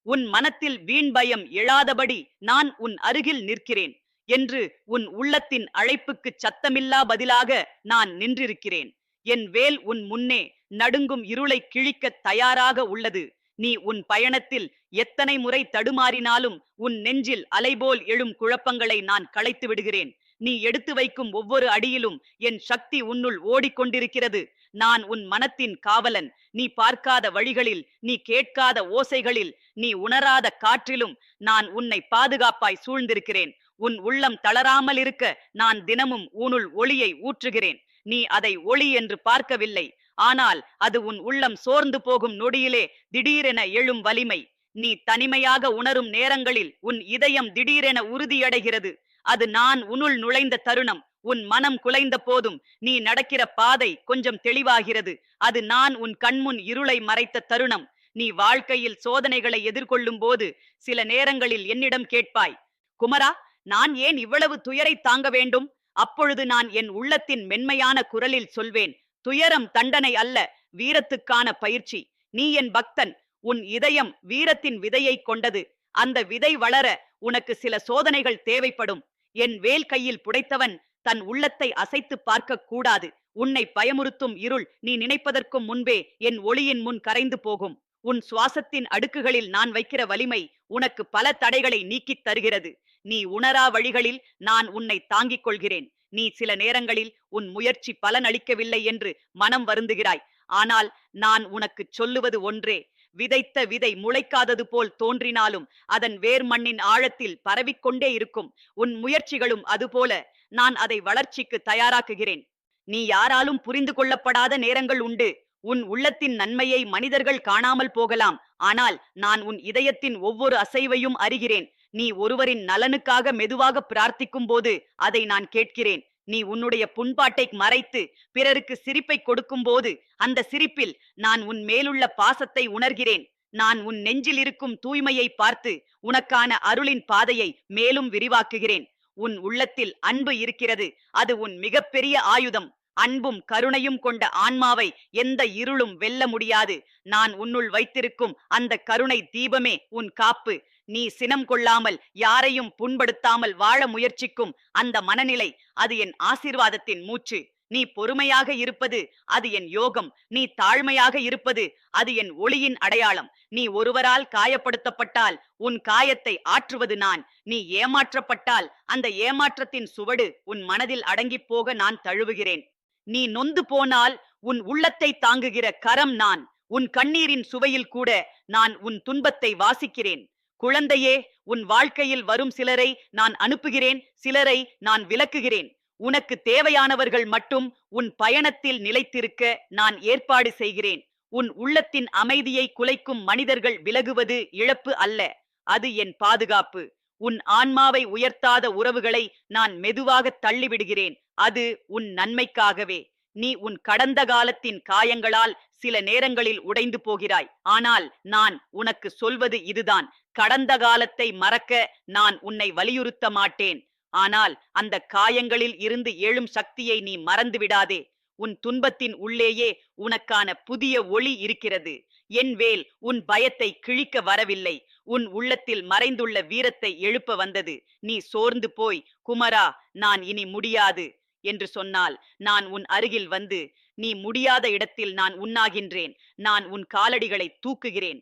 உன் மனத்தில் வீண் பயம் எழாதபடி நான் உன் அருகில் நிற்கிறேன் என்று உன் உள்ளத்தின் அழைப்புக்கு சத்தமில்லா பதிலாக நான் நின்றிருக்கிறேன். என் வேல் உன் முன்னே நடுங்கும் இருளை கிழிக்க தயாராக உள்ளது. நீ உன் பயணத்தில் எத்தனை முறை தடுமாறினாலும் உன் நெஞ்சில் அலைபோல் எழும் குழப்பங்களை நான் களைத்து விடுகிறேன். நீ எடுத்து வைக்கும் ஒவ்வொரு அடியிலும் என் சக்தி உன்னுள் ஓடிக்கொண்டிருக்கிறது. நான் உன் மனத்தின் காவலன். நீ பார்க்காத வழிகளில், நீ கேட்காத ஓசைகளில், நீ உணராத காற்றிலும் நான் உன்னை பாதுகாப்பாய் சூழ்ந்திருக்கிறேன். உன் உள்ளம் தளராமல் இருக்க நான் தினமும் உன்னுள் ஒளியை ஊற்றுகிறேன். நீ அதை ஒளி என்று பார்க்கவில்லை, ஆனால் அது உன் உள்ளம் சோர்ந்து போகும் நொடியிலே திடீரென எழும் வலிமை. நீ தனிமையாக உணரும் நேரங்களில் உன் இதயம் திடீரென உறுதியடைகிறது. அது நான் உன்னுள் நுழைந்த தருணம். உன் மனம் குலைந்த போதும் நீ நடக்கிற பாதை கொஞ்சம் தெளிவாகிறது. அது நான் உன் கண்முன் இருளை மறைத்த தருணம். நீ வாழ்க்கையில் சோதனைகளை எதிர்கொள்ளும் போது சில நேரங்களில் என்னிடம் கேட்பாய், குமரா, நான் ஏன் இவ்வளவு துயரை தாங்க வேண்டும்? அப்பொழுது நான் என் உள்ளத்தின் மென்மையான குரலில் சொல்வேன், துயரம் தண்டனை அல்ல, வீரத்துக்கான பயிற்சி. நீ என் பக்தன். உன் இதயம் வீரத்தின் விதையை கொண்டது. அந்த விதை வளர உனக்கு சில சோதனைகள் தேவைப்படும். என் வேல் கையில் புடைத்தவன் தன் உள்ளத்தை அசைத்து பார்க்க கூடாது. உன்னை பயமுறுத்தும் இருள் நீ நினைப்பதற்கும் முன்பே என் ஒளியின் முன் கரைந்து போகும். உன் சுவாசத்தின் அடுக்குகளில் நான் வைக்கிற வலிமை உனக்கு பல தடைகளை நீக்கித் தருகிறது. நீ உணரா வழிகளில் நான் உன்னை தாங்கிக் கொள்கிறேன். நீ சில நேரங்களில் உன் முயற்சி பலனளிக்கவில்லை என்று மனம் வருந்துகிறாய். ஆனால் நான் உனக்கு சொல்லுவது ஒன்றே, விதைத்த விதை முளைக்காதது போல் தோன்றினாலும் அதன் வேர் மண்ணின் ஆழத்தில் பரவிக்கொண்டே இருக்கும். உன் முயற்சிகளும் அதுபோல. நான் அதை வளர்ச்சிக்கு தயாராக்குகிறேன். நீ யாராலும் புரிந்து கொள்ளப்படாத நேரங்கள் உண்டு. உன் உள்ளத்தின் நன்மையை மனிதர்கள் காணாமல் போகலாம், ஆனால் நான் உன் இதயத்தின் ஒவ்வொரு அசைவையும் அறிகிறேன். நீ ஒருவரின் நலனுக்காக மெதுவாக பிரார்த்திக்கும் போது அதை நான் கேட்கிறேன். நீ உன்னுடைய புண்பாட்டை மறைத்து பிறருக்கு சிரிப்பை கொடுக்கும் போது அந்த சிரிப்பில் நான் உன் மேலுள்ள பாசத்தை உணர்கிறேன். நான் உன் நெஞ்சில் இருக்கும் தூய்மையை பார்த்து உனக்கான அருளின் பாதையை மேலும் விரிவாக்குகிறேன். உன் உள்ளத்தில் அன்பு இருக்கிறது. அது உன் மிகப்பெரிய ஆயுதம். அன்பும் கருணையும் கொண்ட ஆன்மாவை எந்த இருளும் வெல்ல முடியாது. நான் உன்னுள் வைத்திருக்கும் அந்த கருணை தீபமே உன் காப்பு. நீ சினம் கொள்ளாமல் யாரையும் புண்படுத்தாமல் வாழ முயற்சிக்கும் அந்த மனநிலை, அது என் ஆசீர்வாதத்தின் மூச்சு. நீ பொறுமையாக இருப்பது அது என் யோகம். நீ தாழ்மையாக இருப்பது அது என் ஒளியின் அடையாளம். நீ ஒருவரால் காயப்படுத்தப்பட்டால் உன் காயத்தை ஆற்றுவது நான். நீ ஏமாற்றப்பட்டால் அந்த ஏமாற்றத்தின் சுவடு உன் மனதில் அடங்கிப் போக நான் தழுவுகிறேன். நீ நொந்து போனால் உன் உள்ளத்தை தாங்குகிற கரம் நான். உன் கண்ணீரின் சுவையில் கூட நான் உன் துன்பத்தை வாசிக்கிறேன். குழந்தையே, உன் வாழ்க்கையில் வரும் சிலரை நான் அனுப்புகிறேன், சிலரை நான் விலக்குகிறேன். உனக்கு தேவையானவர்கள் மட்டும் உன் பயணத்தில் நிலைத்திருக்க நான் ஏற்பாடு செய்கிறேன். உன் உள்ளத்தின் அமைதியை குலைக்கும் மனிதர்கள் விலகுவது இழப்பு அல்ல, அது என் பாதுகாப்பு. உன் ஆன்மாவை உயர்த்தாத உறவுகளை நான் மெதுவாக தள்ளிவிடுகிறேன். அது உன் நன்மைக்காகவே. நீ உன் கடந்த காலத்தின் காயங்களால் சில நேரங்களில் உடைந்து போகிறாய். ஆனால் நான் உனக்கு சொல்வது இதுதான், கடந்த காலத்தை மறக்க நான் உன்னை வலியுறுத்த மாட்டேன். ஆனால் அந்த காயங்களில் இருந்து எழும் சக்தியை நீ மறந்து விடாதே. உன் துன்பத்தின் உள்ளேயே உனக்கான புதிய ஒளி இருக்கிறது. என் வேல் உன் பயத்தை கிழிக்க வரவில்லை, உன் உள்ளத்தில் மறைந்துள்ள வீரத்தை எழுப்ப வந்தது. நீ சோர்ந்து போய், குமரா, நான் இனி முடியாது என்று சொன்னால் நான் உன் அருகில் வந்து, நீ முடியாத இடத்தில் நான் உண்ணாகின்றேன். நான் உன் காலடிகளை தூக்குகிறேன்.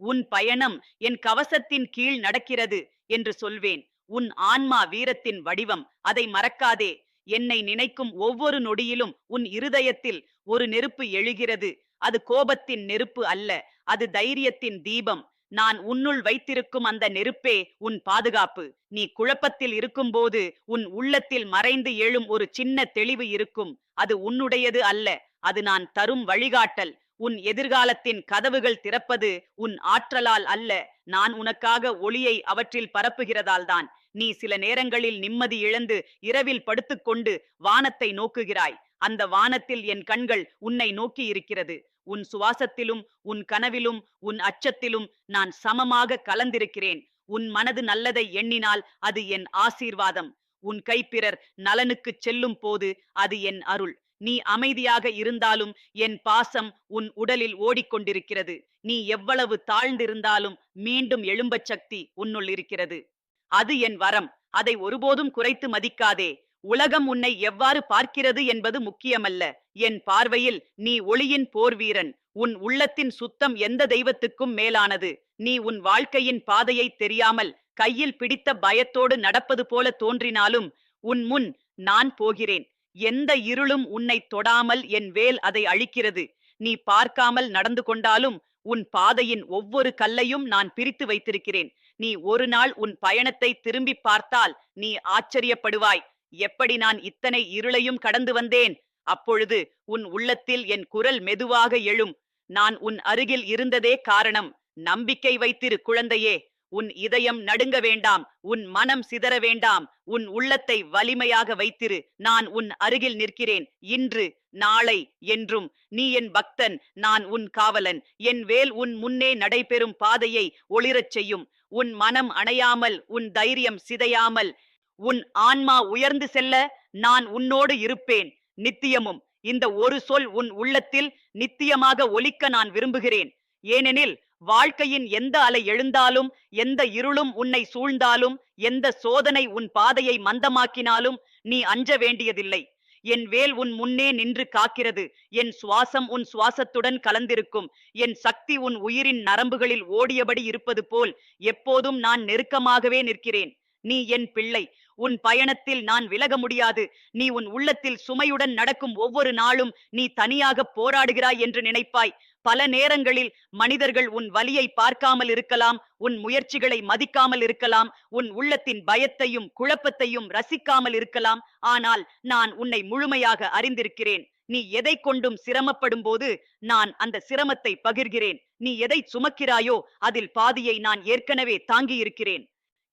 உன் பயணம் என் கவசத்தின் கீழ் நடக்கிறது என்று சொல்வேன். உன் ஆன்மா வீரத்தின் வடிவம், அதை மறக்காதே. என்னை நினைக்கும் ஒவ்வொரு நொடியிலும் உன் இருதயத்தில் ஒரு நெருப்பு எழுகிறது. அது கோபத்தின் நெருப்பு அல்ல, அது தைரியத்தின் தீபம். நான் உன்னுள் வைத்திருக்கும் அந்த நெருப்பே உன் பாதுகாப்பு. நீ குழப்பத்தில் இருக்கும்போது உன் உள்ளத்தில் மறைந்து எழும் ஒரு சின்ன தெளிவு இருக்கும். அது உன்னுடையது அல்ல, அது நான் தரும் வழிகாட்டல். உன் எதிர்காலத்தின் கதவுகள் திறப்பது உன் ஆற்றலால் அல்ல, நான் உனக்காக ஒளியை அவற்றில் பரப்புகிறதால்தான். நீ சில நேரங்களில் நிம்மதி இழந்து இரவில் படுத்துக்கொண்டு வானத்தை நோக்குகிறாய். அந்த வானத்தில் என் கண்கள் உன்னை நோக்கி இருக்கிறது. உன் சுவாசத்திலும் உன் கனவிலும் உன் அச்சத்திலும் நான் சமமாக கலந்திருக்கிறேன். உன் மனது நல்லதை எண்ணினால் அது என் ஆசீர்வாதம். உன் கை பிறர் நலனுக்கு செல்லும் போது அது என் அருள். நீ அமைதியாக இருந்தாலும் என் பாசம் உன் உடலில் ஓடிக்கொண்டிருக்கிறது. நீ எவ்வளவு தாழ்ந்திருந்தாலும் மீண்டும் எழும்பச் சக்தி உன்னுள் இருக்கிறது. அது என் வரம். அதை ஒருபோதும் குறைத்து மதிக்காதே. உலகம் உன்னை எவ்வாறு பார்க்கிறது என்பது முக்கியமல்ல. என் பார்வையில் நீ ஒளியின் போர்வீரன். உன் உள்ளத்தின் சுத்தம் எந்த தெய்வத்துக்கும் மேலானது. நீ உன் வாழ்க்கையின் பாதையை தெரியாமல் கையில் பிடித்த பயத்தோடு நடப்பது போல தோன்றினாலும் உன் முன் நான் போகிறேன். எந்த இருளும் உன்னை தொடாமல் என் வேல் அதை அழிக்கிறது. நீ பார்க்காமல் நடந்து கொண்டாலும் உன் பாதையின் ஒவ்வொரு கல்லையும் நான் பிரித்து வைத்திருக்கிறேன். நீ ஒரு நாள் உன் பயணத்தை திரும்பி பார்த்தால் நீ ஆச்சரியப்படுவாய். எப்படி நான் இத்தனை இருளையும் கடந்து வந்தேன். அப்பொழுது உன் உள்ளத்தில் என் குரல் மெதுவாக எழும். நான் உன் அருகில் இருந்ததே காரணம். நம்பிக்கை வைத்திரு குழந்தையே. உன் இதயம் நடுங்க வேண்டாம். உன் மனம் சிதற வேண்டாம். உன் உள்ளத்தை வலிமையாக வைத்திரு. நான் உன் அருகில் நிற்கிறேன். இன்று, நாளை, என்றும். நீ என் பக்தன். நான் உன் காவலன். என் வேல் உன் முன்னே நடைபெறும் பாதையை ஒளிரச் செய்யும். உன் மனம் அணையாமல், உன் தைரியம் சிதையாமல், உன் ஆன்மா உயர்ந்து செல்ல நான் உன்னோடு இருப்பேன். நித்தியமும். இந்த ஒரு சொல் உன் உள்ளத்தில் நித்தியமாக ஒலிக்க நான் விரும்புகிறேன். ஏனெனில் வாழ்க்கையின் எந்த அலை எழுந்தாலும், எந்த இருளும் உன்னை சூழ்ந்தாலும், எந்த சோதனை உன் பாதையை மந்தமாக்கினாலும் நீ அஞ்ச வேண்டியதில்லை. என் வேல் உன் முன்னே நின்று காக்கிறது. என் சுவாசம் உன் சுவாசத்துடன் கலந்திருக்கும். என் சக்தி உன் உயிரின் நரம்புகளில் ஓடியபடி இருப்பது போல் எப்போதும் நான் நெருக்கமாகவே நிற்கிறேன். நீ என் பிள்ளை. உன் பயணத்தில் நான் விலக முடியாது. நீ உன் உள்ளத்தில் சுமையுடன் நடக்கும் ஒவ்வொரு நாளும் நீ தனியாக போராடுகிறாய் என்று நினைப்பாய். பல நேரங்களில் மனிதர்கள் உன் வலியை பார்க்காமல் இருக்கலாம், உன் முயற்சிகளை மதிக்காமல் இருக்கலாம், உன் உள்ளத்தின் பயத்தையும் குழப்பத்தையும் ரசிக்காமல் இருக்கலாம். ஆனால் நான் உன்னை முழுமையாக அறிந்திருக்கிறேன். நீ எதை கொண்டும் சிரமப்படும் போது நான் அந்த சிரமத்தை பகிர்கிறேன். நீ எதை சுமக்கிறாயோ அதில் பாதியை நான் ஏற்கனவே தாங்கியிருக்கிறேன்.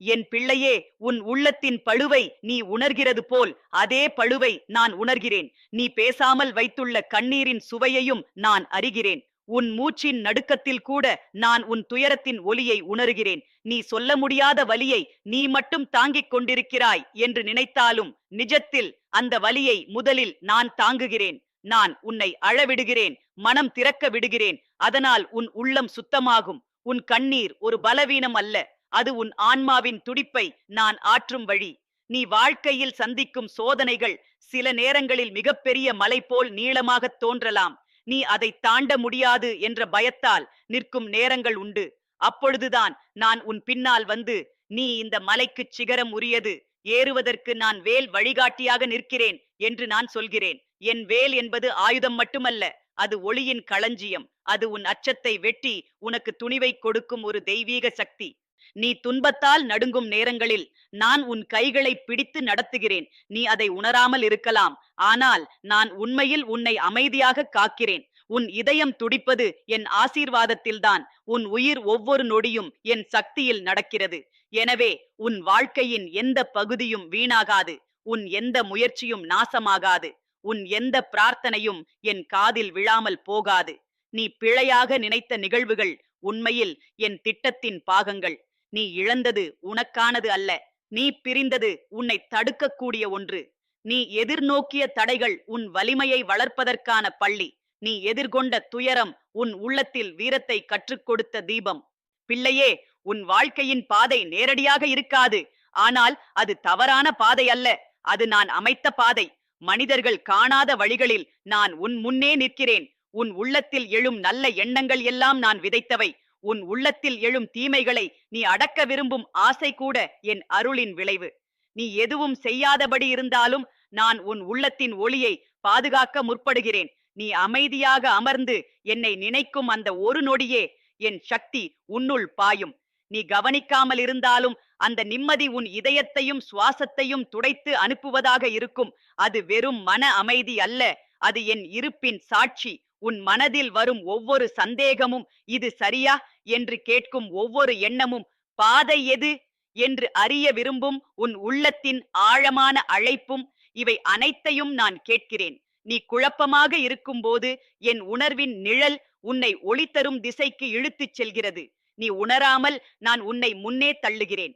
என் பிள்ளையே, உன் உள்ளத்தின் பளுவை நீ உணர்கிறது போல் அதே பளுவை நான் உணர்கிறேன். நீ பேசாமல் வைத்துள்ள கண்ணீரின் சுவையையும் நான் அறிகிறேன். உன் மூச்சின் நடுக்கத்தில் கூட நான் உன் துயரத்தின் ஒலியை உணர்கிறேன். நீ சொல்ல முடியாத வலியை நீ மட்டும் தாங்கிக் கொண்டிருக்கிறாய் என்று நினைத்தாலும் நிஜத்தில் அந்த வலியை முதலில் நான் தாங்குகிறேன். நான் உன்னை அழவிடுகிறேன், மனம் திறக்க விடுகிறேன். அதனால் உன் உள்ளம் சுத்தமாகும். உன் கண்ணீர் ஒரு பலவீனம் அல்ல, அது உன் ஆன்மாவின் துடிப்பை நான் ஆற்றும் வழி. நீ வாழ்க்கையில் சந்திக்கும் சோதனைகள் சில நேரங்களில் மிகப்பெரிய மலை போல் நீளமாக தோன்றலாம். நீ அதை தாண்ட முடியாது என்ற பயத்தால் நிற்கும் நேரங்கள் உண்டு. அப்பொழுதுதான் நான் உன் பின்னால் வந்து, நீ இந்த மலைக்கு சிகரம் உரியது, ஏறுவதற்கு நான் வேல் வழிகாட்டியாக நிற்கிறேன் என்று நான் சொல்கிறேன். என் வேல் என்பது ஆயுதம் மட்டுமல்ல, அது ஒளியின் களஞ்சியம். அது உன் அச்சத்தை வெட்டி உனக்கு துணிவை கொடுக்கும் ஒரு தெய்வீக சக்தி. நீ துன்பத்தால் நடுங்கும் நேரங்களில் நான் உன் கைகளை பிடித்து நடத்துகிறேன். நீ அதை உணராமல் இருக்கலாம். ஆனால் நான் உண்மையில் உன்னை அமைதியாக காக்கிறேன். உன் இதயம் துடிப்பது என் ஆசீர்வாதத்தில்தான். உன் உயிர் ஒவ்வொரு நொடியும் என் சக்தியில் நடக்கிறது. எனவே உன் வாழ்க்கையின் எந்த பகுதியும் வீணாகாது. உன் எந்த முயற்சியும் நாசமாகாது. உன் எந்த பிரார்த்தனையும் என் காதில் விழாமல் போகாது. நீ பிழையாக நினைத்த நிகழ்வுகள் உண்மையில் என் திட்டத்தின் பாகங்கள். நீ இழந்தது உனக்கானது அல்ல. நீ பிரிந்தது உன்னை தடுக்கக்கூடிய ஒன்று. நீ எதிர்நோக்கிய தடைகள் உன் வலிமையை வளர்ப்பதற்கான பள்ளி. நீ எதிர்கொண்ட துயரம் உன் உள்ளத்தில் வீரத்தை கற்றுக் கொடுத்த தீபம். பிள்ளையே, உன் வாழ்க்கையின் பாதை நேரடியாக இருக்காது. ஆனால் அது தவறான பாதை அல்ல. அது நான் அமைத்த பாதை. மனிதர்கள் காணாத வழிகளில் நான் உன் முன்னே நிற்கிறேன். உன் உள்ளத்தில் எழும் நல்ல எண்ணங்கள் எல்லாம் நான் விதைத்தவை. உன் உள்ளத்தில் எழும் தீமைகளை நீ அடக்க விரும்பும் ஆசை கூட என் அருளின் விளைவு. நீ எதுவும் செய்யாதபடி இருந்தாலும் நான் உன் உள்ளத்தின் ஒளியை பாதுகாக்க முற்படுகிறேன். நீ அமைதியாக அமர்ந்து என்னை நினைக்கும் அந்த ஒரு நொடியே என் சக்தி உன்னுள் பாயும். நீ கவனிக்காமல் இருந்தாலும் அந்த நிம்மதி உன் இதயத்தையும் சுவாசத்தையும் துடைத்து அனுப்புவதாக இருக்கும். அது வெறும் மன அமைதி அல்ல, அது என் இருப்பின் சாட்சி. உன் மனதில் வரும் ஒவ்வொரு சந்தேகமும் இது சரியா என்று கேட்கும் ஒவ்வொரு எண்ணமும் பாதை எது என்று அறிய விரும்பும் உன் உள்ளத்தின் ஆழமான அழைப்பும் இவை அனைத்தையும் நான் கேட்கிறேன். நீ குழப்பமாக இருக்கும்போது என் உணர்வின் நிழல் உன்னை ஒளி தரும் திசைக்கு இழுத்துச் செல்கிறது. நீ உணராமல் நான் உன்னை முன்னே தள்ளுகிறேன்.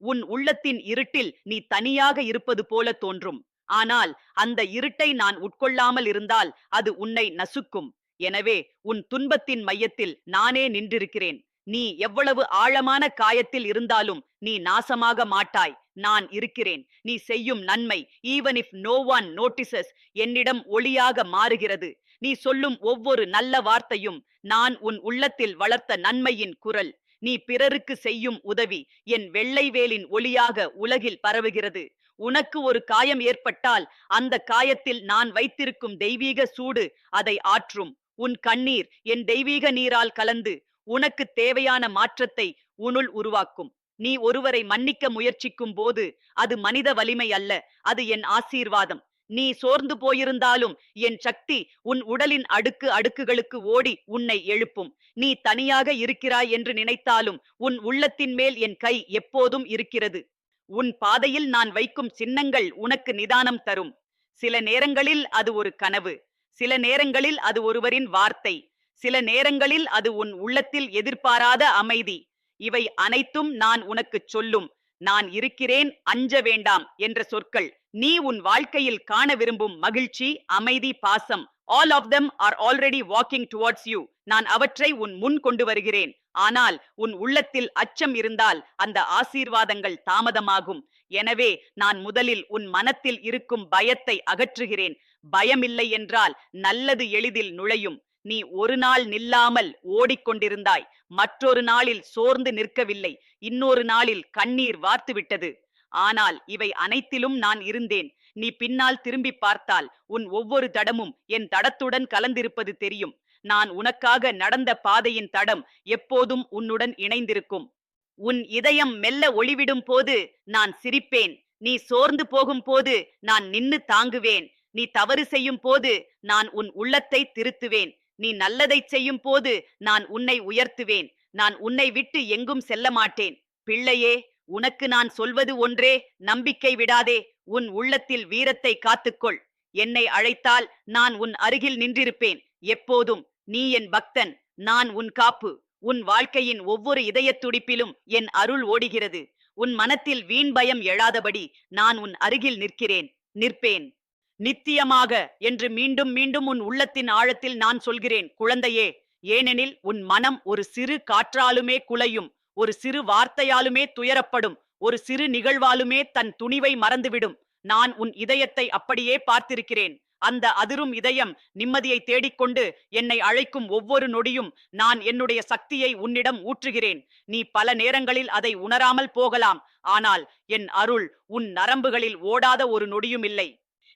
உன் உள்ளத்தின் இருட்டில் நீ தனியாக இருப்பது போல தோன்றும். ஆனால் அந்த இருட்டை நான் உட்கொள்ளாமல் இருந்தால் அது உன்னை நசுக்கும். எனவே உன் துன்பத்தின் மையத்தில் நானே நின்றிருக்கிறேன். நீ எவ்வளவு ஆழமான காயத்தில் இருந்தாலும் நீ நாசமாக மாட்டாய். நான் இருக்கிறேன். நீ செய்யும் நன்மை, even if no one notices, என்னிடம் ஒளியாக மாறுகிறது. நீ சொல்லும் ஒவ்வொரு நல்ல வார்த்தையும் நான் உன் உள்ளத்தில் வளர்த்த நன்மையின் குரல். நீ பிறருக்கு செய்யும் உதவி என் வெள்ளை வேலின் ஒளியாக உலகில் பரவுகிறது. உனக்கு ஒரு காயம் ஏற்பட்டால் அந்த காயத்தில் நான் வைத்திருக்கும் தெய்வீக சூடு அதை ஆற்றும். உன் கண்ணீர் என் தெய்வீக நீரால் கலந்து உனக்கு தேவையான மாற்றத்தை உன்னுள் உருவாக்கும். நீ ஒருவரை மன்னிக்க முயற்சிக்கும் போது அது மனித வலிமை அல்ல, அது என் ஆசீர்வாதம். நீ சோர்ந்து போயிருந்தாலும் என் சக்தி உன் உடலின் அடுக்கு அடுக்குகளுக்கு ஓடி உன்னை எழுப்பும். நீ தனியாக இருக்கிறாய் என்று நினைத்தாலும் உன் உள்ளத்தின் மேல் என் கை எப்போதும் இருக்கிறது. உன் பாதையில் நான் வைக்கும் சின்னங்கள் உனக்கு நிதானம் தரும். சில நேரங்களில் அது ஒரு கனவு, சில நேரங்களில் அது ஒருவரின் வார்த்தை, சில நேரங்களில் அது உன் உள்ளத்தில் எதிர்பாராத அமைதி. இவை அனைத்தும் நான் உனக்குச் சொல்லும் நான் இருக்கிறேன், அஞ்ச வேண்டாம் என்ற சொற்கள். நீ உன் வாழ்க்கையில் காண விரும்பும் மகிழ்ச்சி, அமைதி, பாசம், all of them are already walking towards you. நான் அவற்றை உன் முன் கொண்டு வருகிறேன். ஆனால் உன் உள்ளத்தில் அச்சம் இருந்தால் அந்த ஆசீர்வாதங்கள் தாமதமாகும். எனவே நான் முதலில் உன் மனத்தில் இருக்கும் பயத்தை அகற்றுகிறேன். பயமில்லை என்றால் நல்லது எளிதில் நுழையும். நீ ஒரு நாள் நில்லாமல் ஓடிக்கொண்டிருந்தாய். மற்றொரு நாளில் சோர்ந்து நிற்கவில்லை. இன்னொரு நாளில் கண்ணீர் வார்த்துவிட்டது. ஆனால் இவை அனைத்திலும் நான் இருந்தேன். நீ பின்னால் திரும்பி பார்த்தால் உன் ஒவ்வொரு தடமும் என் தடத்துடன் கலந்திருப்பது தெரியும். நான் உனக்காக நடந்த பாதையின் தடம் எப்போதும் உன்னுடன் இணைந்திருக்கும். உன் இதயம் மெல்ல ஒளிவிடும் போது நான் சிரிப்பேன். நீ சோர்ந்து போகும் போது நான் நின்னு தாங்குவேன். நீ தவறு செய்யும் போது நான் உன் உள்ளத்தை திருத்துவேன். நீ நல்லதை செய்யும் போது நான் உன்னை உயர்த்துவேன். நான் உன்னை விட்டு எங்கும் செல்ல மாட்டேன். பிள்ளையே, உனக்கு நான் சொல்வது ஒன்றே, நம்பிக்கை விடாதே. உன் உள்ளத்தில் வீரத்தை காத்துக்கொள். என்னை அழைத்தால் நான் உன் அருகில் நின்றிருப்பேன் எப்போதும். நீ என் பக்தன், நான் உன் காப்பு. உன் வாழ்க்கையின் ஒவ்வொரு இதயத் துடிப்பிலும் என் அருள் ஓடுகிறது. உன் மனத்தில் வீண் பயம் எழாதபடி நான் உன் அருகில் நிற்பேன் நித்தியமாக என்று மீண்டும் மீண்டும் உன் உள்ளத்தின் ஆழத்தில் நான் சொல்கிறேன் குழந்தையே. ஏனெனில் உன் மனம் ஒரு சிறு காற்றாலுமே குலையும், ஒரு சிறு வார்த்தையாலுமே துயரப்படும், ஒரு சிறு நிகழ்வாலுமே தன் துணிவை மறந்துவிடும். நான் உன் இதயத்தை அப்படியே பார்த்திருக்கிறேன். அந்த அதிரும் இதயம் நிம்மதியை தேடிக்கொண்டு என்னை அழைக்கும் ஒவ்வொரு நொடியும் நான் என்னுடைய சக்தியை உன்னிடம் ஊற்றுகிறேன். நீ பல நேரங்களில் அதை உணராமல் போகலாம். ஆனால் என் அருள் உன் நரம்புகளில் ஓடாத ஒரு நொடியும் இல்லை.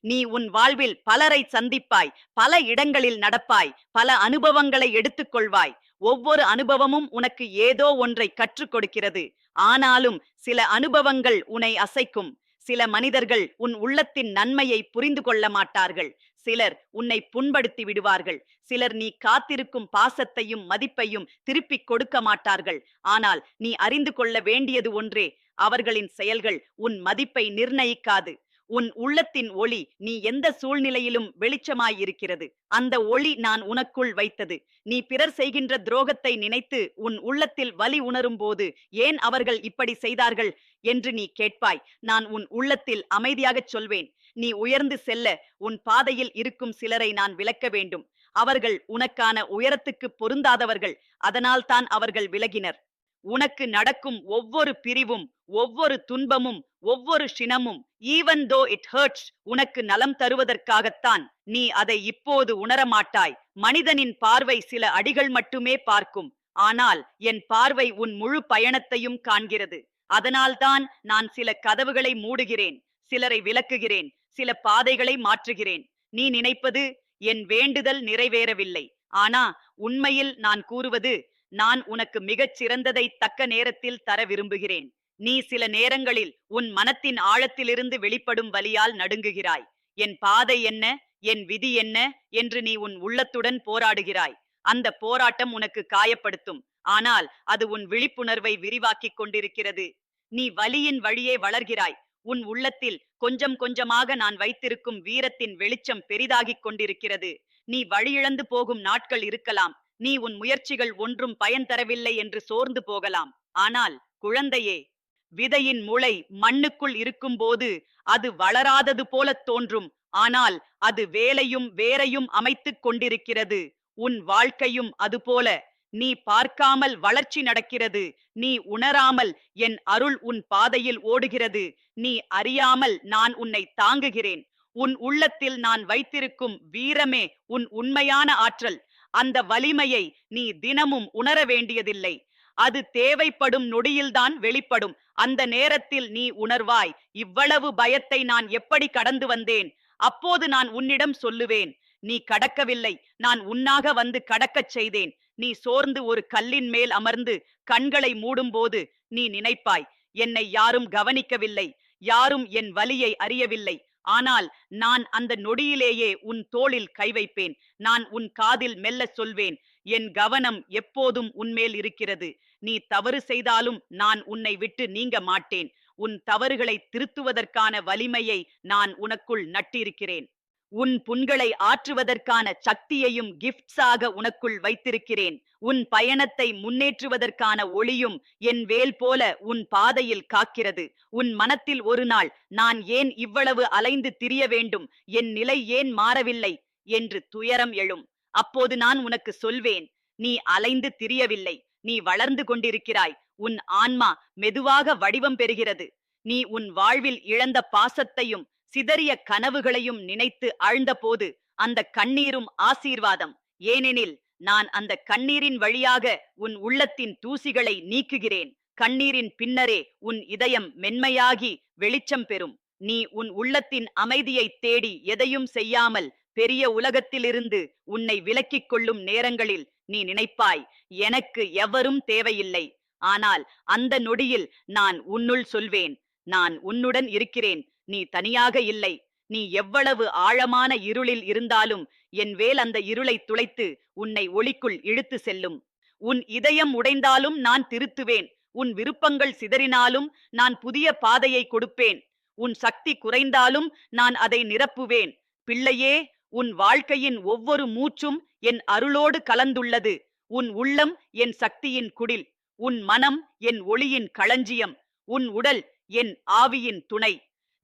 நீ உன் வாழ்வில் பலரை சந்திப்பாய், பல இடங்களில் நடப்பாய், பல அனுபவங்களை எடுத்துக்கொள்வாய். ஒவ்வொரு அனுபவமும் உனக்கு ஏதோ ஒன்றை கற்றுக் கொடுக்கிறது. ஆனாலும் சில அனுபவங்கள் உன்னை அசைக்கும். சில மனிதர்கள் உன் உள்ளத்தின் நன்மையை புரிந்து கொள்ள மாட்டார்கள். சிலர் உன்னை புண்படுத்தி விடுவார்கள். சிலர் நீ காத்திருக்கும் பாசத்தையும் மதிப்பையும் திருப்பிக் கொடுக்க மாட்டார்கள். ஆனால் நீ அறிந்து கொள்ள வேண்டியது ஒன்றே, அவர்களின் செயல்கள் உன் மதிப்பை நிர்ணயிக்காது. உன் உள்ளத்தின் ஒளி நீ எந்த சூழ்நிலையிலும் வெளிச்சமாயிருக்கிறது. அந்த ஒளி நான் உனக்குள் வைத்தது. நீ பிறர் செய்கின்ற துரோகத்தை நினைத்து உன் உள்ளத்தில் வலி உணரும் போது ஏன் அவர்கள் இப்படி செய்தார்கள் என்று நீ கேட்பாய். நான் உன் உள்ளத்தில் அமைதியாகச் சொல்வேன். நீ உயர்ந்து செல்ல உன் பாதையில் இருக்கும் சிலரை நான் விலக்க வேண்டும். அவர்கள் உனக்கான உயரத்துக்கு பொருந்தாதவர்கள். அதனால் தான் அவர்கள் விலகினர். உனக்கு நடக்கும் ஒவ்வொரு பிரிவும், ஒவ்வொரு துன்பமும், ஒவ்வொரு க்ஷணமும், ஈவன் தோ இட் ஹர்ட்ஸ், உனக்கு நலம் தருவதற்காகத்தான். நீ அதை இப்போது உணரமாட்டாய். மனிதனின் பார்வை சில அடிகள் மட்டுமே பார்க்கும். ஆனால் என் பார்வை உன் முழு பயணத்தையும் காண்கிறது. அதனால்தான் நான் சில கதவுகளை மூடுகிறேன், சிலரை விலக்குகிறேன், சில பாதைகளை மாற்றுகிறேன். நீ நினைப்பது என் வேண்டுதல் நிறைவேறவில்லை. ஆனா உண்மையில் நான் கூறுவது, நான் உனக்கு மிகச் சிறந்ததை தக்க நேரத்தில் தர விரும்புகிறேன். நீ சில நேரங்களில் உன் மனத்தின் ஆழத்திலிருந்து வெளிப்படும் வலியால் நடுங்குகிறாய். என் பாதை என்ன, என் விதி என்ன என்று நீ உன் உள்ளத்துடன் போராடுகிறாய். அந்த போராட்டம் உனக்கு காயப்படுத்தும். ஆனால் அது உன் விழிப்புணர்வை விரிவாக்கிக் கொண்டிருக்கிறது. நீ வலியின் வழியே வளர்கிறாய். உன் உள்ளத்தில் கொஞ்சம் கொஞ்சமாக நான் வைத்திருக்கும் வீரத்தின் வெளிச்சம் பெரிதாகிக் கொண்டிருக்கிறது. நீ வழியிழந்து போகும் நாட்கள் இருக்கலாம். நீ உன் முயற்சிகள் ஒன்றும் பயன் தரவில்லை என்று சோர்ந்து போகலாம். ஆனால் குழந்தையே, விதையின் முளை மண்ணுக்குள் இருக்கும்போது அது வளராதது போல தோன்றும். ஆனால் அது வேலையும் வேரையும் அமைத்துக் கொண்டிருக்கிறது. உன் வாழ்க்கையும் அதுபோல. நீ பார்க்காமல் வளர்ச்சி நடக்கிறது. நீ உணராமல் என் அருள் உன் பாதையில் ஓடுகிறது. நீ அறியாமல் நான் உன்னை தாங்குகிறேன். உன் உள்ளத்தில் நான் வைத்திருக்கும் வீரமே உன் உண்மையான ஆற்றல். அந்த வலிமையை நீ தினமும் உணர வேண்டியதில்லை. அது தேவைப்படும் நொடியில்தான் வெளிப்படும். அந்த நேரத்தில் நீ உணர்வாய், இவ்வளவு பயத்தை நான் எப்படி கடந்து வந்தேன். அப்போது நான் உன்னிடம் சொல்லுவேன், நீ கடக்கவில்லை, நான் உன்னாக வந்து கடக்கச் செய்தேன். நீ சோர்ந்து ஒரு கல்லின் மேல் அமர்ந்து கண்களை மூடும்போது நீ நினைப்பாய், என்னை யாரும் கவனிக்கவில்லை, யாரும் என் வலியை அறியவில்லை. ஆனால் நான் அந்த நொடியிலேயே உன் தோளில் கை வைப்பேன். நான் உன் காதில் மெல்ல சொல்வேன், என் கவனம் எப்போதும் உன்மேல் இருக்கிறது. நீ தவறு செய்தாலும் நான் உன்னை விட்டு நீங்க மாட்டேன். உன் தவறுகளை திருத்துவதற்கான வலிமையை நான் உனக்குள் நட்டிருக்கிறேன். உன் புண்களை ஆற்றுவதற்கான சக்தியையும் கிஃப்ட்ஸாக உனக்குள் வைத்திருக்கிறேன். உன் பயணத்தை முன்னேற்றுவதற்கான ஒளியும் என் வேல் போல உன் பாதையில் காக்கிறது. உன் மனத்தில் ஒரு நாள், நான் ஏன் இவ்வளவு அலைந்து திரிய வேண்டும், என் நிலை ஏன் மாறவில்லை என்று துயரம் எழும். அப்போது நான் உனக்கு சொல்வேன், நீ அலைந்து திரியவில்லை, நீ வளர்ந்து கொண்டிருக்கிறாய். உன் ஆன்மா மெதுவாக வடிவம் பெறுகிறது. நீ உன் வாழ்வில் இழந்த பாசத்தையும் சிதறிய கனவுகளையும் நினைத்து ஆழ்ந்தபோது அந்த கண்ணீரும் ஆசீர்வாதம். ஏனெனில் நான் அந்த கண்ணீரின் வழியாக உன் உள்ளத்தின் தூசிகளை நீக்குகிறேன். கண்ணீரின் பின்னரே உன் இதயம் மென்மையாகி வெளிச்சம் பெறும். நீ உன் உள்ளத்தின் அமைதியை தேடி எதையும் செய்யாமல் பெரிய உலகத்திலிருந்து உன்னை விலக்கிக் கொள்ளும் நேரங்களில் நீ நினைப்பாய், எனக்கு எவரும் தேவையில்லை. ஆனால் அந்த நொடியில் நான் உன்னுள் சொல்வேன், நான் உன்னுடன் இருக்கிறேன், நீ தனியாக இல்லை. நீ எவ்வளவு ஆழமான இருளில் இருந்தாலும் என் வேல் அந்த இருளை துளைத்து உன்னை ஒளிக்குள் இழுத்து செல்லும். உன் இதயம் உடைந்தாலும் நான் திருத்துவேன். உன் விருப்பங்கள் சிதறினாலும் நான் புதிய பாதையை கொடுப்பேன். உன் சக்தி குறைந்தாலும் நான் அதை நிரப்புவேன். பிள்ளையே, உன் வாழ்க்கையின் ஒவ்வொரு மூச்சும் என் அருளோடு கலந்துள்ளது. உன் உள்ளம் என் சக்தியின் குடில். உன் மனம் என் ஒளியின் களஞ்சியம். உன் உடல் என் ஆவியின் துணை.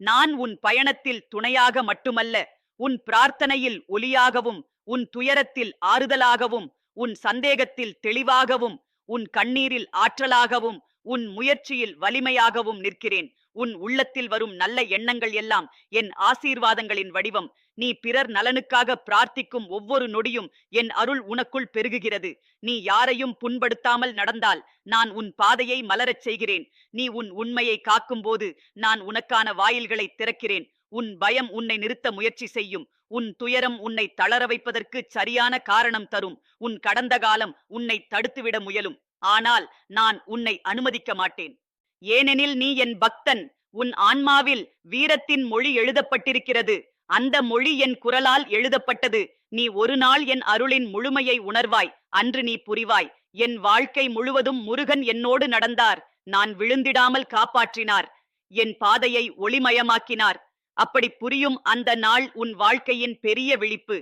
நான் உன் பயணத்தில் துணையாக மட்டுமல்ல, உன் பிரார்த்தனையில் ஒளியாகவும், உன் துயரத்தில் ஆறுதலாகவும், உன் சந்தேகத்தில் தெளிவாகவும், உன் கண்ணீரில் ஆற்றலாகவும், உன் முயற்சியில் வலிமையாகவும் நிற்கிறேன். உன் உள்ளத்தில் வரும் நல்ல எண்ணங்கள் எல்லாம் என் ஆசீர்வாதங்களின் வடிவம். நீ பிறர் நலனுக்காக பிரார்த்திக்கும் ஒவ்வொரு நொடியும் என் அருள் உனக்குள் பெருகுகிறது. நீ யாரையும் புண்படுத்தாமல் நடந்தால் நான் உன் பாதையை மலரச் செய்கிறேன். நீ உன் உண்மையை காக்கும் போது நான் உனக்கான வாயில்களை திறக்கிறேன். உன் பயம் உன்னை நிறுத்த முயற்சி செய்யும். உன் துயரம் உன்னை தளர வைப்பதற்கு சரியான காரணம் தரும். உன் கடந்த காலம் உன்னை தடுத்துவிட முயலும். ஆனால் நான் உன்னை அனுமதிக்க மாட்டேன். ஏனெனில் நீ என் பக்தன். உன் ஆன்மாவில் வீரத்தின் மொழி எழுதப்பட்டிருக்கிறது. அந்த மொழி என் குரலால் எழுதப்பட்டது. நீ ஒரு நாள் என் அருளின் முழுமையை உணர்வாய். அன்று நீ புரிவாய், என் வாழ்க்கை முழுவதும் முருகன் என்னோடு நடந்தார். நான் விழுந்திடாமல் காப்பாற்றினார். என் பாதையை ஒளிமயமாக்கினார். அப்படி புரியும் அந்த நாள் உன் வாழ்க்கையின் பெரிய விழிப்பு.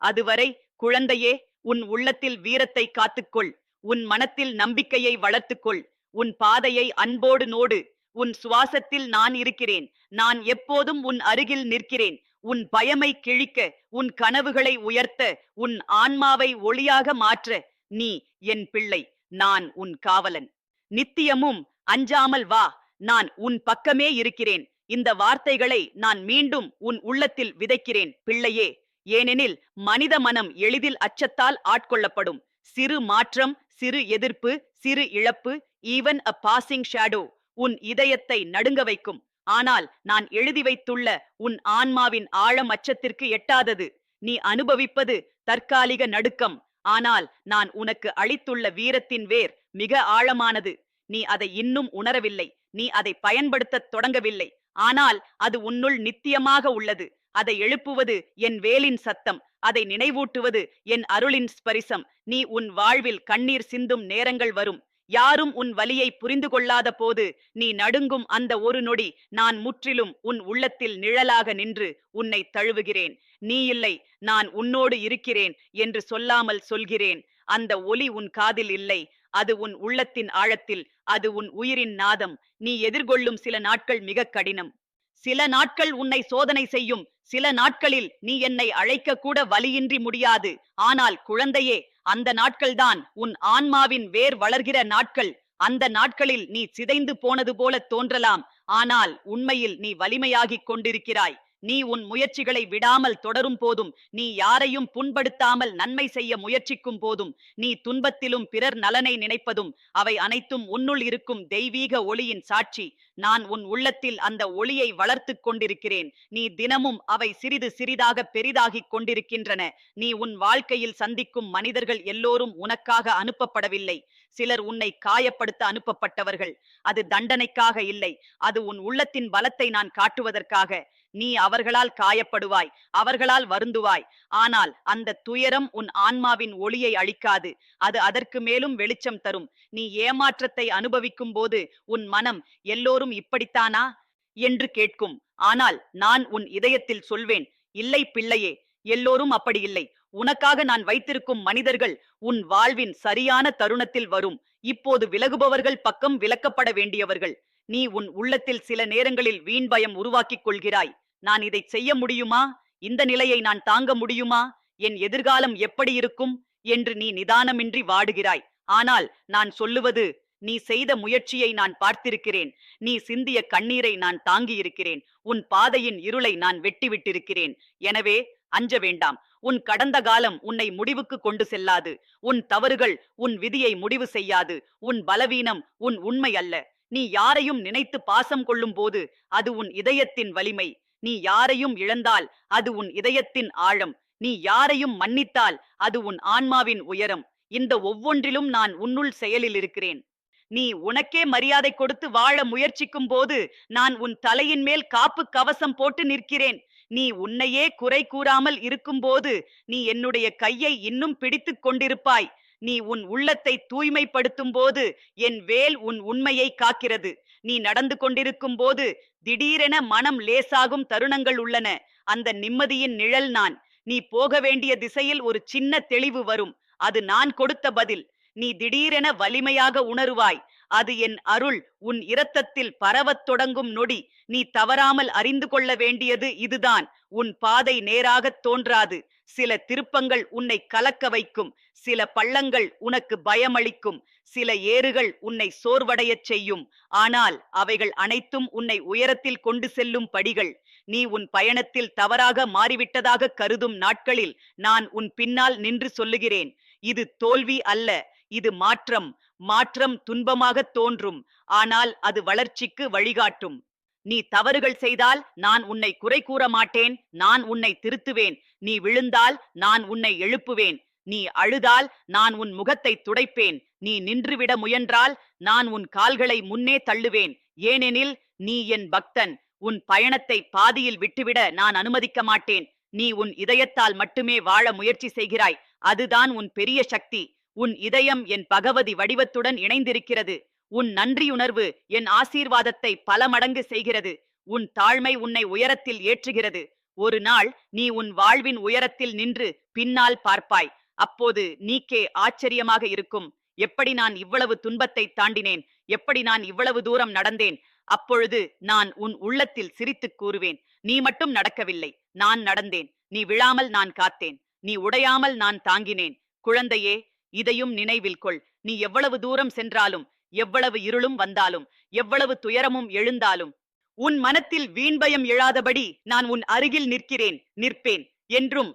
அதுவரை குழந்தையே, உன் உள்ளத்தில் வீரத்தை காத்துக்கொள். உன் மனத்தில் நம்பிக்கையை வளர்த்துக்கொள். உன் பாதையை அன்போடு நோடு. உன் சுவாசத்தில் நான் இருக்கிறேன். நான் எப்போதும் உன் அருகில் நிற்கிறேன். உன் பயமை கிழிக்க, உன் கனவுகளை உயர்த்த, உன் ஆன்மாவை ஒளியாக மாற்ற நீ என் பிள்ளை. நான் உன் காவலன். நித்தியமும் அஞ்சாமல் வா, நான் உன் பக்கமே இருக்கிறேன். இந்த வார்த்தைகளை நான் மீண்டும் உன் உள்ளத்தில் விதைக்கிறேன் பிள்ளையே. ஏனெனில் மனித மனம் எளிதில் அச்சத்தால் ஆட்கொள்ளப்படும். சிறு மாற்றம், சிறு எதிர்ப்பு, சிறு இழப்பு, ஈவன் அ பாசிங் ஷேடோ உன் இதயத்தை நடுங்க வைக்கும். ஆனால் நான் எழுதி வைத்துள்ள உன் ஆன்மாவின் ஆழம் அச்சத்திற்கு எட்டாதது. நீ அனுபவிப்பது தற்காலிக நடுக்கம். ஆனால் நான் உனக்கு அளித்துள்ள வீரத்தின் வேர் மிக ஆழமானது. நீ அதை இன்னும் உணரவில்லை. நீ அதை பயன்படுத்தத் தொடங்கவில்லை. ஆனால் அது உன்னுள் நித்தியமாக உள்ளது. அதை எழுப்புவது என் வேலின் சத்தம். அதை நினைவூட்டுவது என் அருளின் ஸ்பரிசம். நீ உன் வாழ்வில் கண்ணீர் சிந்தும் நேரங்கள் வரும். யாரும் உன் வலியை புரிந்து கொள்ளாத போது நீ நடுங்கும் அந்த ஒரு நொடி நான் முற்றிலும் உன் உள்ளத்தில் நிழலாக நின்று உன்னை தழுவுகிறேன். நீ இல்லை, நான் உன்னோடு இருக்கிறேன் என்று சொல்லாமல் சொல்கிறேன். அந்த ஒலி உன் காதில் இல்லை, அது உன் உள்ளத்தின் ஆழத்தில், அது உன் உயிரின் நாதம். நீ எதிர்கொள்ளும் சில நாட்கள் மிக கடினம். சில நாட்கள் உன்னை சோதனை செய்யும். சில நாட்களில் நீ என்னை அழைக்க கூட வலியின்றி முடியாது. ஆனால் குழந்தையே, அந்த நாட்கள்தான் உன் ஆன்மாவின் வேர் வளர்கிற நாட்கள். அந்த நாட்களில் நீ சிதைந்து போனது போல தோன்றலாம். ஆனால் உண்மையில் நீ வலிமையாகிக் கொண்டிருக்கிறாய். நீ உன் முயற்சிகளை விடாமல் தொடரும் போதும், நீ யாரையும் புண்படுத்தாமல் நன்மை செய்ய முயற்சிக்கும் போதும், நீ துன்பத்திலும் பிறர் நலனை நினைப்பதும், அவை அனைத்தும் உன்னுள் இருக்கும் தெய்வீக ஒளியின் சாட்சி. நான் உன் உள்ளத்தில் அந்த ஒளியை வளர்த்துக் கொண்டிருக்கிறேன். நீ தினமும் அவை சிறிது சிறிதாக பெரிதாகிக் கொண்டிருக்கின்றன. நீ உன் வாழ்க்கையில் சந்திக்கும் மனிதர்கள் எல்லோரும் உனக்காக அனுப்பப்படவில்லை. சிலர் உன்னை காயப்படுத்த அனுப்பப்பட்டவர்கள். அது தண்டனைக்காக இல்லை, அது உன் உள்ளத்தின் பலத்தை நான் காட்டுவதற்காக. நீ அவர்களால் காயப்படுவாய், அவர்களால் வருந்துவாய். ஆனால் அந்த துயரம் உன் ஆன்மாவின் ஒளியை அழிக்காது. அது அதற்கு மேலும் வெளிச்சம் தரும். நீ ஏமாற்றத்தை அனுபவிக்கும் போது உன் மனம், எல்லோரும் இப்படித்தானா என்று கேட்கும். ஆனால் நான் உன் இதயத்தில் சொல்வேன், இல்லை பிள்ளையே, எல்லோரும் அப்படி இல்லை. உனக்காக நான் வைத்திருக்கும் மனிதர்கள் உன் வாழ்வின் சரியான தருணத்தில் வரும். இப்போது விலகுபவர்கள் பக்கம் விலக்கப்பட வேண்டியவர்கள். நீ உன் உள்ளத்தில் சில நேரங்களில் வீண் பயம் உருவாக்கிக் கொள்கிறாய். நான் இதை செய்ய முடியுமா? இந்த நிலையை நான் தாங்க முடியுமா? என் எதிர்காலம் எப்படி இருக்கும் என்று நீ நிதானமின்றி வாடுகிறாய். ஆனால் நான் சொல்லுவது, நீ செய்த முயற்சியை நான் பார்த்திருக்கிறேன். நீ சிந்திய கண்ணீரை நான் தாங்கியிருக்கிறேன். உன் பாதையின் இருளை நான் வெட்டிவிட்டிருக்கிறேன். எனவே அஞ்ச வேண்டாம். உன் கடந்த காலம் உன்னை முடிவுக்கு கொண்டு செல்லாது. உன் தவறுகள் உன் விதியை முடிவு செய்யாது. உன் பலவீனம் உன் உண்மை அல்ல. நீ யாரையும் நினைத்து பாசம் கொள்ளும் போது அது உன் இதயத்தின் வலிமை. நீ யாரையும் இழந்தால் அது உன் இதயத்தின் ஆழம். நீ யாரையும் மன்னித்தால் அது உன் ஆன்மாவின் உயரம். இந்த ஒவ்வொன்றிலும் நான் உன்னுள் செயலில் இருக்கிறேன். நீ உனக்கே மரியாதை கொடுத்து வாழ முயற்சிக்கும் போது நான் உன் தலையின் மேல் காப்பு கவசம் போட்டு நிற்கிறேன். நீ உன்னையே குறை கூறாமல் இருக்கும்போது நீ என்னுடைய கையை இன்னும் பிடித்துக் கொண்டிருப்பாய். நீ உன் உள்ளத்தை தூய்மைப்படுத்தும் போது என் வேல் உன் உண்மையை காக்கிறது. நீ நடந்து கொண்டிருக்கும் போது திடீரென மனம் லேசாகும் தருணங்கள் உள்ளன. அந்த நிம்மதியின் நிழல் நான். நீ போக வேண்டிய திசையில் ஒரு சின்ன தெளிவு வரும். அது நான் கொடுத்த பதில். நீ திடீரென வலிமையாக உணருவாய். அது என் அருள் உன் இரத்தத்தில் பரவத் தொடங்கும் நொடி. நீ தவறாமல் அறிந்து கொள்ள வேண்டியது இதுதான். உன் பாதை நேராகத் தோன்றாது. சில திருப்பங்கள் உன்னை கலக்க வைக்கும். சில பள்ளங்கள் உனக்கு பயமளிக்கும். சில ஏறுகள் உன்னை சோர்வடையச் செய்யும். ஆனால் அவைகள் அனைத்தும் உன்னை உயரத்தில் கொண்டு செல்லும் படிகள். நீ உன் பயணத்தில் தவறாக மாறிவிட்டதாக கருதும் நாட்களில் நான் உன் பின்னால் நின்று சொல்லுகிறேன், இது தோல்வி அல்ல, இது மாற்றம். மாற்றம் துன்பமாக தோன்றும், ஆனால் அது வளர்ச்சிக்கு வழிகாட்டும். நீ தவறுகள் செய்தால் நான் உன்னை குறை கூற மாட்டேன். நான் உன்னை திருத்துவேன். நீ விழுந்தால் நான் உன்னை எழுப்புவேன். நீ அழுதால் நான் உன் முகத்தை துடைப்பேன். நீ நின்றுவிட முயன்றால் நான் உன் கால்களை முன்னே தள்ளுவேன். ஏனெனில் நீ என் பக்தன். உன் பயணத்தை பாதியில் விட்டுவிட நான் அனுமதிக்க மாட்டேன். நீ உன் இதயத்தால் மட்டுமே வாழ முயற்சி செய்கிறாய். அதுதான் உன் பெரிய சக்தி. உன் இதயம் என் பகவதி வடிவத்துடன் இணைந்திருக்கிறது. உன் நன்றியுணர்வு என் ஆசீர்வாதத்தை பல மடங்கு செய்கிறது. உன் தாழ்மை உன்னை உயரத்தில் ஏற்றுகிறது. ஒரு நாள் நீ உன் வாழ்வின் உயரத்தில் நின்று பின்னால் பார்ப்பாய். அப்போது நீக்கே ஆச்சரியமாக இருக்கும். எப்படி நான் இவ்வளவு துன்பத்தை தாண்டினேன், எப்படி நான் இவ்வளவு தூரம் நடந்தேன். அப்பொழுது நான் உன் உள்ளத்தில் சிரித்துக் கூறுவேன், நீ மட்டும் நடக்கவில்லை, நான் நடந்தேன். நீ விழாமல் நான் காத்தேன். நீ உடையாமல் நான் தாங்கினேன். குழந்தையே, இதையும் நினைவில் கொள். நீ எவ்வளவு தூரம் சென்றாலும், எவ்வளவு இருளும் வந்தாலும், எவ்வளவு துயரமும் எழுந்தாலும், உன் மனத்தில் வீண்பயம் எழாதபடி நான் உன் அருகில் நிற்கிறேன், நிற்பேன். என்றும்